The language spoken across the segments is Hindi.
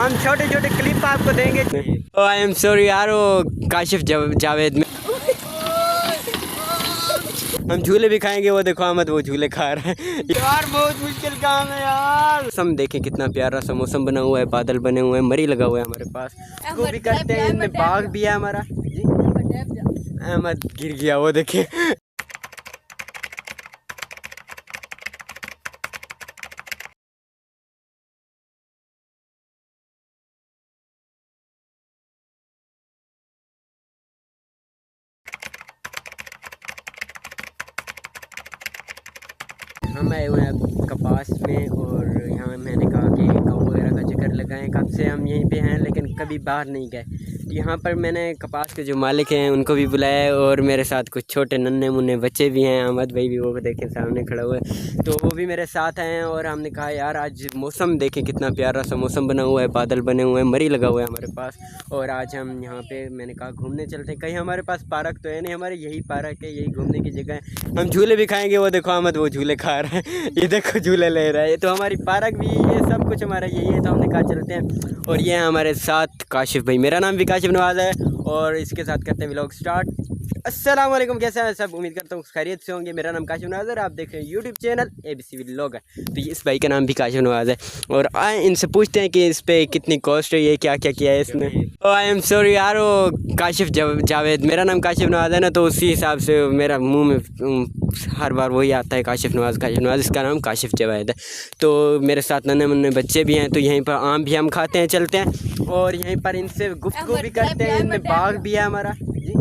हम छोटे छोटे क्लिप आपको देंगे। आई एम सॉरी यार, वो काशिफ जावेद में हम झूले भी खाएंगे। वो देखो अहमद वो झूले खा रहा है यार, बहुत मुश्किल काम है यार। मौसम देखें कितना प्यारा सा मौसम बना हुआ है, बादल बने हुए हैं, मरी लगा हुआ है हमारे पास। इसको भी करते हैं, इनमें बाग भी है हमारा जी। अहमद गिर गया वो देखे। हम आए हुए हैं कपास में और यहाँ मैंने कहा कि गाँव वगैरह का चक्कर लगाएं। कब से हम यहीं पे हैं लेकिन कभी बाहर नहीं गए। यहाँ पर मैंने कपास के जो मालिक हैं उनको भी बुलाया और मेरे साथ कुछ छोटे नन्हे मुन्ने बच्चे भी हैं। अहमद भाई भी वो देखें सामने खड़ा हुआ है, तो वो भी मेरे साथ हैं। और हमने कहा यार आज मौसम देखें कितना प्यारा सा मौसम बना हुआ है, बादल बने हुए हैं, मरी लगा हुआ है हमारे पास। और आज हम यहाँ पे मैंने कहा घूमने चलते हैं। कहीं हमारे पास पार्क तो है नहीं, हमारे यही पार्क है, यही घूमने की जगह है। हम झूले भी खाएँगे। वो देखो अहमद वो झूले खा रहा है, ये देखो झूले ले रहा है। ये तो हमारी पार्क भी ये सब कुछ हमारा यही है, तो हमने कहा चलते हैं। और ये हमारे साथ काशिफ भाई, मेरा नाम भी काशिफ नवाज़ है और इसके साथ करते हैं व्लॉग स्टार्ट। अस्सलाम वालेकुम, कैसे हैं सब? उम्मीद करता हूँ खैरियत से होंगे। मेरा नाम काशिफ नवाज़ है, आप देख रहे हैं यूट्यूब चैनल ABC व्लॉग है। तो इस भाई का नाम भी काशिफ नवाज़ है। और आए इनसे पूछते हैं कि इस पर कितनी कॉस्ट है, ये क्या क्या किया है इसने। आई एम सॉरी यार, वो काशिफ जावेद, मेरा नाम काशिफ नवाज़ है ना, तो उसी हिसाब से मेरा मुँह में हर बार वही आता है काशिफ नवाज़ काशिफ नवाज़। इसका नाम काशिफ जावेद है। तो मेरे साथ नन्हे मुन्ने बच्चे भी हैं, तो यहीं पर आम भी हम खाते हैं, चलते हैं और यहीं पर इनसे गुफ्तगू भी करते हैं। इनमें बाग भी है हमारा जी।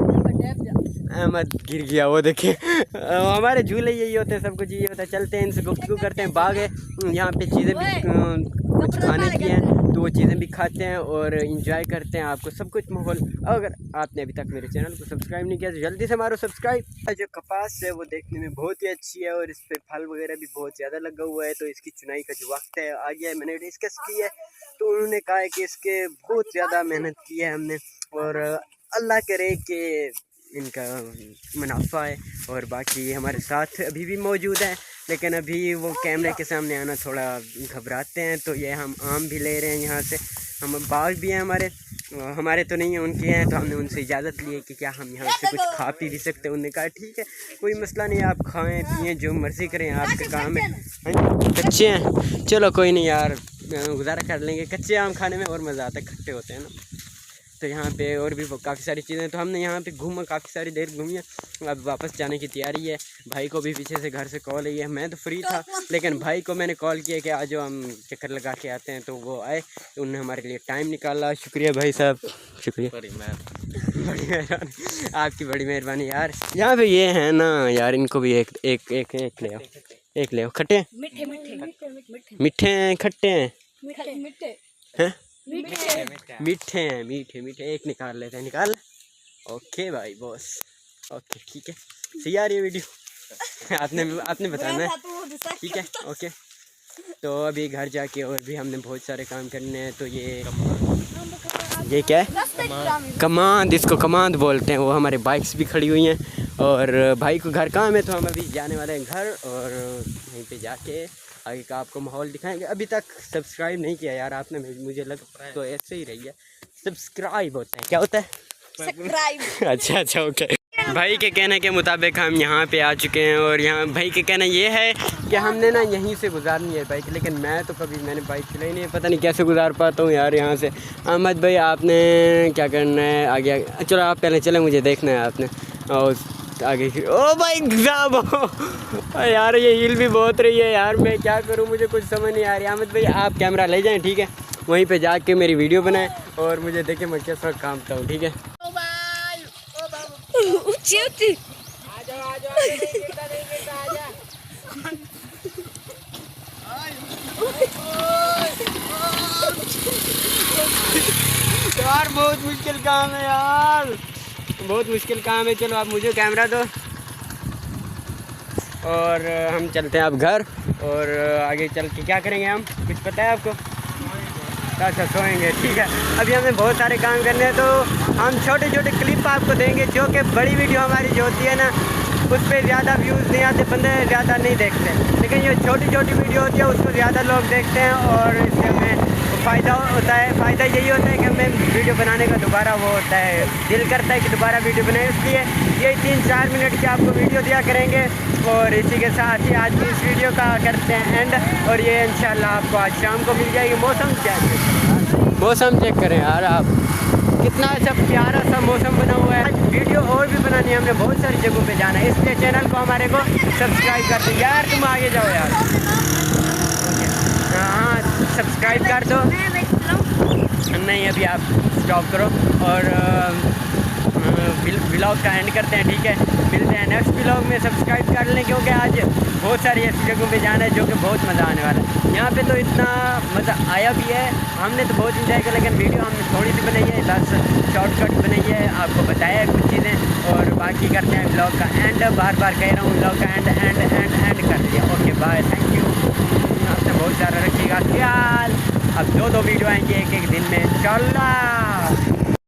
अहमद गिर गया वो देखे। हमारे झूले यही होते हैं, सब कुछ यही होता है। चलते हैं इनसे गुफ्तगू करते हैं। बाग है यहाँ पे, चीज़ें भी कुछ खाने की हैं तो वो चीज़ें भी खाते हैं और इंजॉय करते हैं। आपको सब कुछ माहौल, अगर आपने अभी तक मेरे चैनल को सब्सक्राइब नहीं किया तो जल्दी से मारो सब्सक्राइब। जो कपास है वो देखने में बहुत ही अच्छी है और इस पर फल वगैरह भी बहुत ज़्यादा लगा हुआ है। तो इसकी चुनाई का जो वक्त है आ गया है, मैंने डिस्कस की है तो उन्होंने कहा है कि इसके बहुत ज़्यादा मेहनत की है हमने और अल्लाह करे कि इनका मुनाफा है। और बाकी हमारे साथ अभी भी मौजूद हैं लेकिन अभी वो कैमरे के सामने आना थोड़ा घबराते हैं। तो ये हम आम भी ले रहे हैं यहाँ से। हम बाग भी हैं हमारे तो नहीं है, उनके हैं। तो हमने उनसे इजाज़त ली है कि क्या हम यहाँ से कुछ खा पी भी सकते हैं। उन्होंने कहा ठीक है, कोई मसला नहीं, आप खाएं पिएँ जो मर्ज़ी करें, आपका काम है। कच्चे हैं, चलो कोई नहीं यार, गुजारा कर लेंगे। कच्चे आम खाने में और मज़ा आता है, खट्टे होते हैं ना। तो यहाँ पे और भी काफ़ी सारी चीज़ें, तो हमने यहाँ पे घूमा, काफ़ी सारी देर घूमी है। अब वापस जाने की तैयारी है। भाई को भी पीछे से घर से कॉल आई है। मैं तो फ्री था लेकिन भाई को मैंने कॉल किया कि आज हम चक्कर लगा के आते हैं, तो वो आए, तो उन्होंने हमारे लिए टाइम निकाला। शुक्रिया भाई साहब, शुक्रिया, बड़ी मेहरबानी, आपकी बड़ी मेहरबानी यार। यहाँ पे ये है ना यार, इनको भी एक एक एक एक ले आओ, एक ले आओ। खट्टे मीठे मीठे हैं, खट्टे हैं, हैं मीठे हैं, मीठे मीठे। एक निकाल लेते हैं, निकाल। ओके भाई बॉस, ओके ठीक है, सही आ रही है वीडियो। आपने बताना है, ठीक है ओके। तो अभी घर जाके और भी हमने बहुत सारे काम करने हैं। तो ये क्या है? कमांद, इसको कमांद बोलते हैं। वो हमारे बाइक्स भी खड़ी हुई हैं और भाई को घर काम है तो हम अभी जाने वाले हैं घर और वहीं पे जाके आगे का आपको माहौल दिखाएंगे। अभी तक सब्सक्राइब नहीं किया यार आपने, मुझे लग तो ऐसे ही रही है। सब्सक्राइब होता है, क्या होता है? सब्सक्राइब। अच्छा ओके। भाई के कहने के मुताबिक हम यहाँ पे आ चुके हैं और यहाँ भाई के कहना ये है कि हमने ना यहीं से गुजारनी है बाइक, लेकिन मैंने बाइक चलाई नहीं है, पता नहीं कैसे गुजार पाता हूँ यार यहाँ से। अहमद भाई आपने क्या करना है आगे? चलो आप पहले चले, मुझे देखना है आपने और आगे की। ओ भाई साहब यार, ये हील भी बहुत रही है यार, मैं क्या करूँ, मुझे कुछ समझ नहीं आ रही। अहमद भाई आप कैमरा ले जाएं, ठीक है, वहीं पे जाके मेरी वीडियो बनाएं और मुझे देखें मैं किस वक्त काम करता हूँ, ठीक है। यार बहुत मुश्किल काम है यार, बहुत मुश्किल काम है। चलो आप मुझे कैमरा दो और हम चलते हैं अब घर। और आगे चल के क्या करेंगे हम, कुछ पता है आपको? अच्छा सोएंगे, ठीक है। अभी हमें बहुत सारे काम करने हैं तो हम छोटे छोटे क्लिप आपको देंगे, जो कि बड़ी वीडियो हमारी जो होती है ना उस पर ज़्यादा व्यूज़ नहीं आते, बंदे ज़्यादा नहीं देखते, लेकिन ये छोटी छोटी वीडियो होती है उसको ज़्यादा लोग देखते हैं और इससे हमें फ़ायदा होता है, फ़ायदा यही होता है कि हमें वीडियो बनाने का दोबारा वो होता है, दिल करता है कि दोबारा वीडियो बनाएं। इसलिए ये 3-4 मिनट की आपको वीडियो दिया करेंगे। और इसी के साथ ही आज की इस वीडियो का करते हैं एंड। और ये इंशाल्लाह आपको आज शाम को मिल जाएगी। मौसम क्या है, मौसम चेक करें यार आप, कितना अच्छा प्यारा सा मौसम बना हुआ है। वीडियो और भी बनानी है, हमने बहुत सारी जगहों पे जाना है, इसलिए चैनल को हमारे को सब्सक्राइब कर दो यार। तुम आगे जाओ यार, हाँ सब्सक्राइब कर दो। नहीं अभी आप स्टॉप करो और व्लॉग का एंड करते हैं, ठीक है। मिलते हैं नेक्स्ट व्लॉग में। सब्सक्राइब कर लें क्योंकि आज बहुत सारी ऐसी जगहों पे जाना है जो कि बहुत मज़ा आने वाला है। यहाँ पे तो इतना मज़ा आया भी है, हमने तो बहुत इंजॉय किया, लेकिन वीडियो हमने थोड़ी सी बनाई है, बस शॉर्टकट बनाई है, आपको बताया है कुछ चीज़ें। और बाकी करते हैं व्लॉग का एंड। बार बार कह रहा हूँ व्लॉग का एंड कर दिया। Okay bye, thank you. आपने बहुत सारा रखिएगा ख्याल। अब 2-2 वीडियो आएंगे एक दिन में इंशाल्लाह।